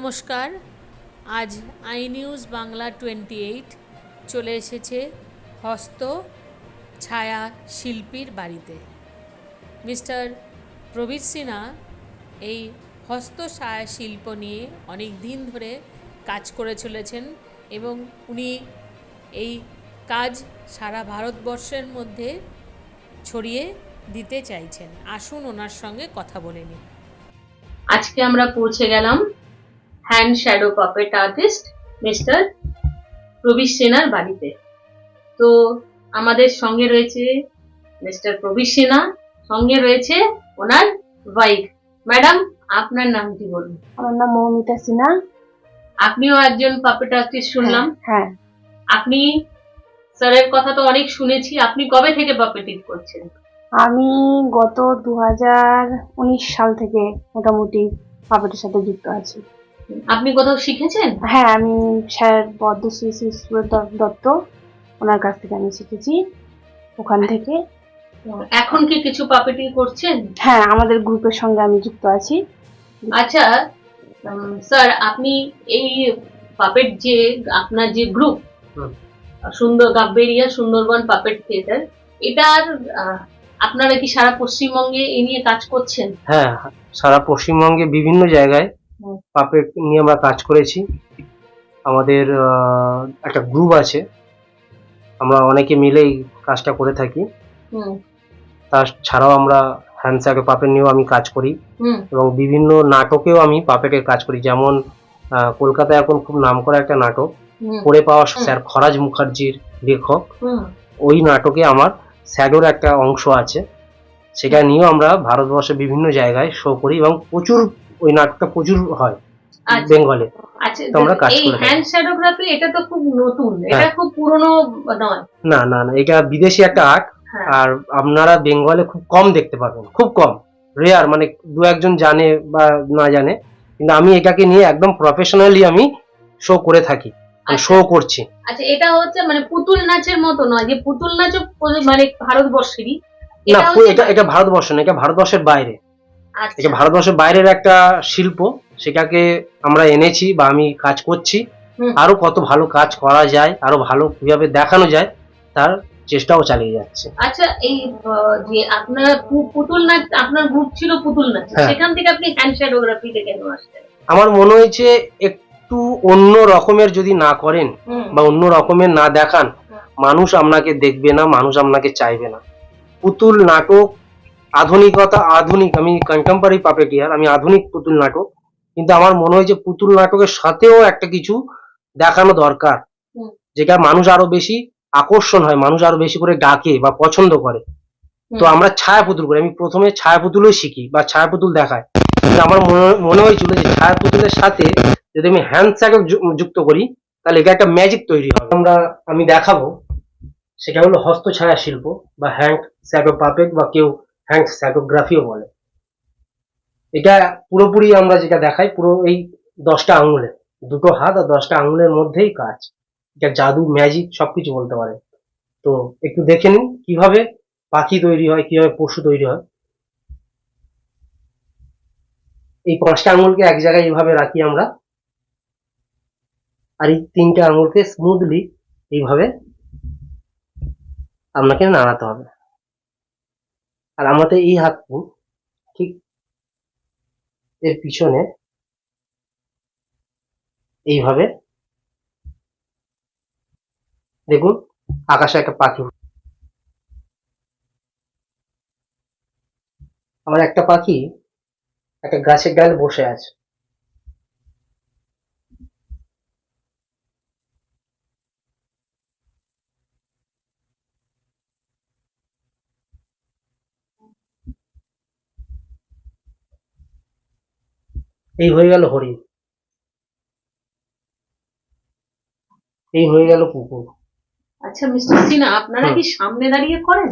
নমস্কার। আজ I news Bangla 28 চলে এসেছে হস্ত ছায়া শিল্পীর বাড়িতে। মিস্টার প্রবীর সিনহা এই হস্ত ছায়া শিল্প নিয়ে অনেক দিন ধরে কাজ করে চলেছেন এবং উনি এই কাজ সারা ভারতবর্ষের মধ্যে ছড়িয়ে দিতে চাইছেন। আসুন ওনার সঙ্গে কথা বলে নিই। আজকে আমরা পৌঁছে গেলাম hand shadow puppet artist mister Prabir সিনহার বাড়িতে। তো আমাদের সঙ্গে রয়েছে মিস্টার প্রবীর সিনহা, সঙ্গে রয়েছে ওনার ওয়াইফ। ম্যাডাম, আপনার নামটি বলুন। আমার নাম মৌমিতা সিনহা। আপনিও একজন পাপেট আর্টিস্ট শুনলাম। হ্যাঁ, আপনি স্যারের কথা তো অনেক শুনেছি। আপনি কবে থেকে পাপেটিং করছেন? আমি গত 2019 সাল থেকে মোটামুটি পাপেটের সাথে যুক্ত আছি। আপনি কোথাও শিখেছেন? হ্যাঁ, আমি স্যার পদ্মশ্রী সুব্রত দত্ত ওনার কাছ থেকে আমি শিখেছি, ওখান থেকে। এখন কি কিছু পাপেটিং করছেন? হ্যাঁ, আমাদের গ্রুপের সঙ্গে আমি যুক্ত আছি। আচ্ছা স্যার, আপনি এই পাপেট যে আপনার যে গ্রুপ সুন্দর গাব্বেরিয়া সুন্দরবন পাপেট থিয়েটার, এটার আপনারা কি সারা পশ্চিমবঙ্গে এ নিয়ে কাজ করছেন? হ্যাঁ, সারা পশ্চিমবঙ্গে বিভিন্ন জায়গায় পাপেট নিয়ে আমরা কাজ করেছি। আমাদের একটা গ্রুপ আছে, আমরা অনেকে মিলেই কাজটা করে থাকি। তাছাড়াও আমরা হ্যান্ডস্যাকে পাপেট নিয়েও আমি কাজ করি এবং বিভিন্ন নাটকেও আমি পাপেটের কাজ করি। যেমন কলকাতায় এখন খুব নামকরা একটা নাটক পড়ে পাওয়া স্যার খরাজ মুখার্জির লেখক, ওই নাটকে আমার শ্যাডোর একটা অংশ আছে। সেটা নিয়েও আমরা ভারতবর্ষের বিভিন্ন জায়গায় শো করি এবং প্রচুর ওই নাটকটা প্রচুর হয় বেঙ্গলে। আচ্ছা, তো আমরা কাজ এই করে হ্যান্ড শ্যাডোগ্রাফি এটা তো খুব নতুন, এটা খুব পুরনো নয়। না না না, এটা বিদেশি একটা আর্ট। আর আপনারা বেঙ্গলে খুব কম দেখতে পাবেন, খুব কম, রেয়ার, মানে দু একজন জানে বা না জানে, কিন্তু আমি এটাকে নিয়ে একদম প্রফেশনালি আমি শো করে থাকি, শো করছি। আচ্ছা, এটা হচ্ছে মানে পুতুল নাচের মতো নয়, যে পুতুল নাচও মানে ভারতবর্ষেরই? না, এটা ভারতবর্ষ না, এটা ভারতবর্ষের বাইরে। এটা ভারতবর্ষের বাইরের একটা শিল্প, সেটাকে আমরা এনেছি বা আমি কাজ করছি। আরো কত ভালো কাজ করা যায়, আরো ভালো কিভাবে দেখানো যায়, তার চেষ্টাও চালিয়ে যাচ্ছে। আচ্ছা, এই যে আপনার পুতুল নাচ, আপনার গ্রুপ ছিল পুতুল নাচ, সেখান থেকে আপনি হ্যান্ড শ্যাডোগ্রাফিতে কেন আসলেন? আমার মনে হয়েছে একটু অন্য রকমের যদি না করেন বা অন্য রকমের না দেখান, মানুষ আপনাকে দেখবে না, মানুষ আপনাকে চাইবে না। পুতুল নাটক আধুনিকতা, আধুনিক, আমি কন্টেম্পোরারি পাপেটিয়ার, আমি আধুনিক পুতুল নাটক, কিন্তু আমার মনে হয় যে পুতুল নাটকের সাথেও একটা কিছু দেখানো দরকার, যেটা মানুষ আরো বেশি আকর্ষণ হয়, মানুষ আরো বেশি করে ডাকে বা পছন্দ করে। তো আমরা ছায়া পুতুল করি, আমি প্রথমে ছায়া পুতুলও শিখি বা ছায়া পুতুল দেখাই, কিন্তু আমার মনে হয়েছিল যে ছায়া পুতুলের সাথে যদি আমি হ্যান্ড স্যাকে যুক্ত করি, তাহলে এটা একটা ম্যাজিক তৈরি হবে। আমি দেখাবো, সেটা হলো হস্ত ছায়া শিল্প বা হ্যান্ড স্যাডো পাপেট বা কেউ হ্যান্ড স্যাডোগ্রাফিও বলে। এটা পুরোপুরি আমরা যেটা দেখাই, পুরো এই 10টা আঙুলে, দুটো হাত আর 10টা আঙুলের মধ্যেই কাজ। এটা জাদু, ম্যাজিক সবকিছু বলতে পারে। তো একটু দেখে নিন কিভাবে পাখি তৈরি হয়, কিভাবে পশু তৈরি হয়। এই 5টা আঙুলকে এক জায়গায় এইভাবে রাখি আমরা, আর এই 3টে আঙুলকে স্মুথলি এইভাবে আপনাকে নাড়াতে হবে। আর আমাদের এই হাত ঠিক এর পিছনে এইভাবে দেখুন, আকাশে একটা পাখি, আমার একটা পাখি একটা গাছের ডালে বসে আছে। এই হয়ে গেল হরিণ, এই হয়ে গেল কুকুর। আচ্ছা মিস্টার সিনহা, আপনারা কি সামনে দাঁড়িয়ে করেন?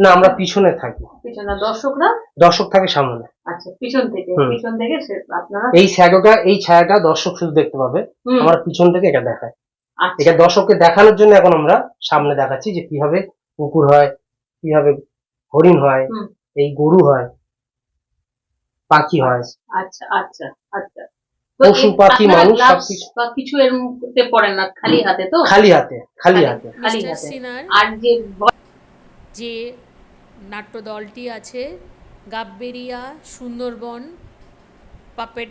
না, আমরা পিছনে থাকি। পিছনে? দর্শকরা? দর্শক থাকে সামনে। আচ্ছা, পিছন থেকে আপনারা এই ছায়াটা দর্শক শুধু দেখতে পাবে, আমরা পিছন থেকে এটা দেখাই। আচ্ছা, এটা দর্শককে দেখানোর জন্য এখন আমরা সামনে দেখাচ্ছি যে কিভাবে কুকুর হয়, কিভাবে হরিণ হয়, এই গরু হয়, পাখি হয়। আচ্ছা আচ্ছা আচ্ছা। তো পশু পাখি আপনারা মানুষ gloves সবকিছু বা কিছু এর মধ্যে পড়েন না, খালি হাতে তো? খালি হাতে, খালি হাতে। খালি মিস্টার হাতে। সিনহার আর যে যে নাট্যদলটি আছে গাববেরিয়া সুন্দরবন পাপেট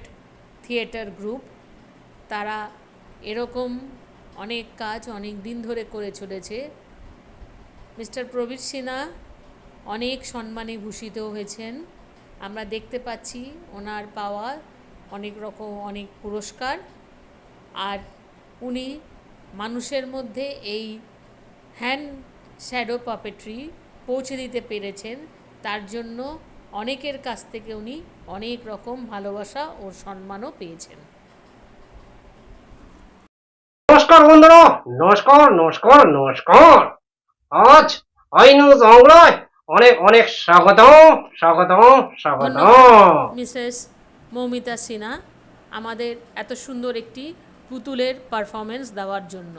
থিয়েটার গ্রুপ, তারা এরকম অনেক কাজ অনেক দিন ধরে করে চলেছে। মিস্টার প্রবীর সিনহা অনেক সম্মানে ভূষিত হয়েছেন। আমরা দেখতে পাচ্ছি ওনার পাওয়া অনেক পুরস্কার। আর উনি মানুষের মধ্যে এই হ্যান্ড শ্যাডো পাপেট্রি পৌঁছে দিতে পেরেছেন, তার জন্য অনেকের কাছ থেকে উনি অনেক রকম ভালোবাসা ও সম্মানও পেয়েছেন। নমস্কার বন্ধুরা, নমস্কার নমস্কার নমস্কার। আজ আই নিউজ বাংলায় অনেক অনেক স্বাগতম স্বাগতম স্বাগতম। ধন্যবাদ মিসেস মৌমিতা সিনহা আমাদের এত সুন্দর একটি পুতুলের পারফরমেন্স দেওয়ার জন্য।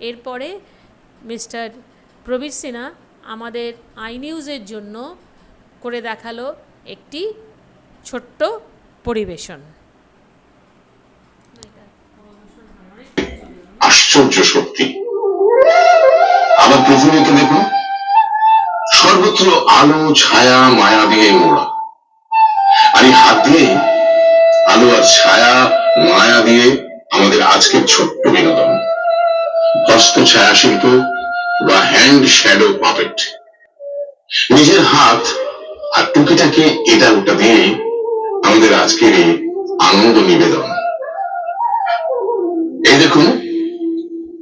এরপরে মিস্টার প্রবীর সিনহা আমাদের আই নিউজের জন্য করে দেখালো একটি ছোট্ট পরিবেশন। আশ্চর্য সত্যি। আবার পৃথিবীকে দেখুন, সর্বত্র আলো ছায়া মায়া দিয়ে মোড়া। আর এই হাত দিয়ে আলো আর ছায়া মায়া দিয়ে আমাদের আজকের ছোট্ট বিনোদন, হস্ত ছায়া শিল্প বা হ্যান্ড শ্যাডো পাপেট। নিজের হাত আর টুকিটাকে এটা ওটা দিয়ে আমাদের আজকের এই আনন্দ নিবেদন। এই দেখুন,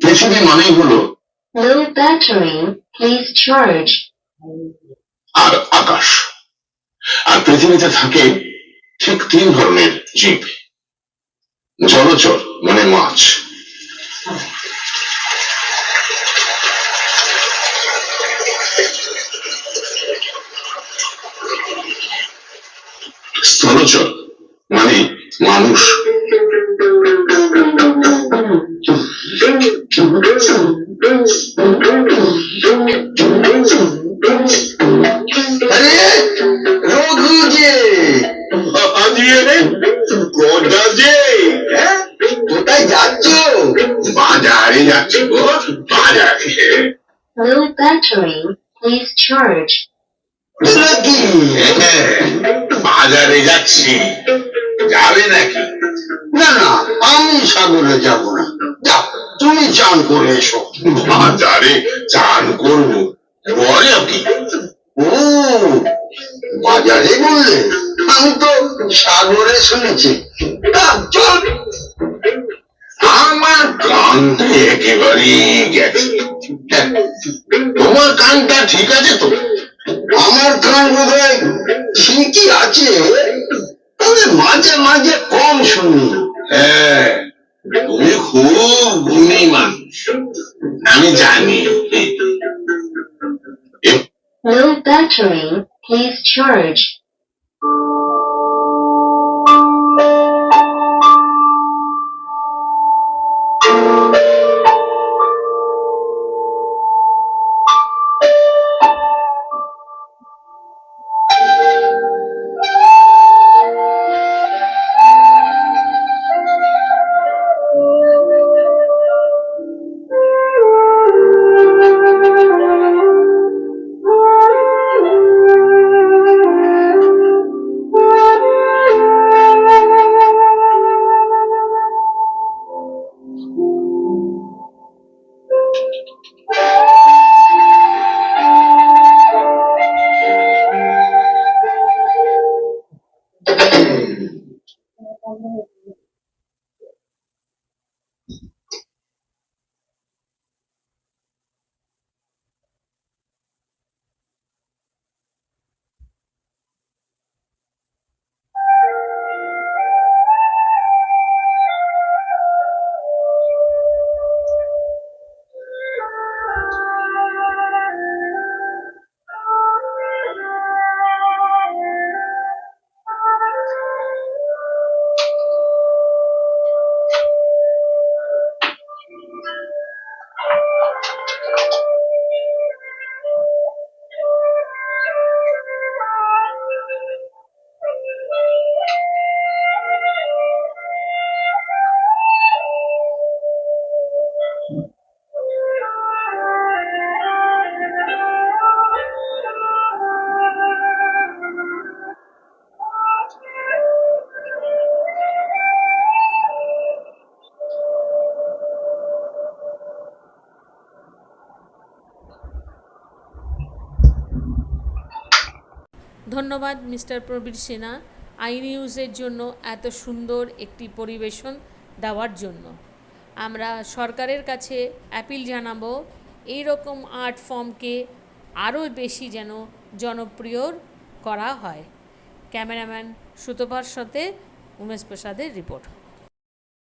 পৃথিবী মানেই হলো Low battery, please charge. আর আকাশ। আর পৃথিবীতে থাকে ঠিক 3 ধরনের জীব। জলচর মানে মাছ, স্থলচর মানে মানুষ, আরে রঘু যে কোথায় যাচ্ছ? বাজারে যাচ্ছি গো, বাজারে। Low battery, please charge. নাকি বাজারে যাচ্ছি, যাবে নাকি? না না, আমি সাগরে যাব না। যাও, তুমি চান করে এসো। বাজারে চান করবো বলে কি? ও বাজারে বললে, আমি তো সাগরে শুনেছি। চল। আমার কানটা একেবারেই গেছে। তোমার কানটা ঠিক আছে তো? আমার কান বোধহয় ঠিকই আছে, তবে মাঝে মাঝে কম শুনি। হ্যাঁ, তুমি খুব গুণী মানুষ, আমি জানি। Low battery, please charge. ধন্যবাদ মিস্টার প্রবীর সিনহা আই নিউজের জন্য এত সুন্দর একটি পরিবেশন দেওয়ার জন্য। আমরা সরকারের কাছে অ্যাপিল জানাবো এই রকম আর্ট ফর্মকে আরও বেশি যেন জনপ্রিয় করা হয়। ক্যামেরাম্যান সুতপার সাথে উমেশ প্রসাদের রিপোর্ট।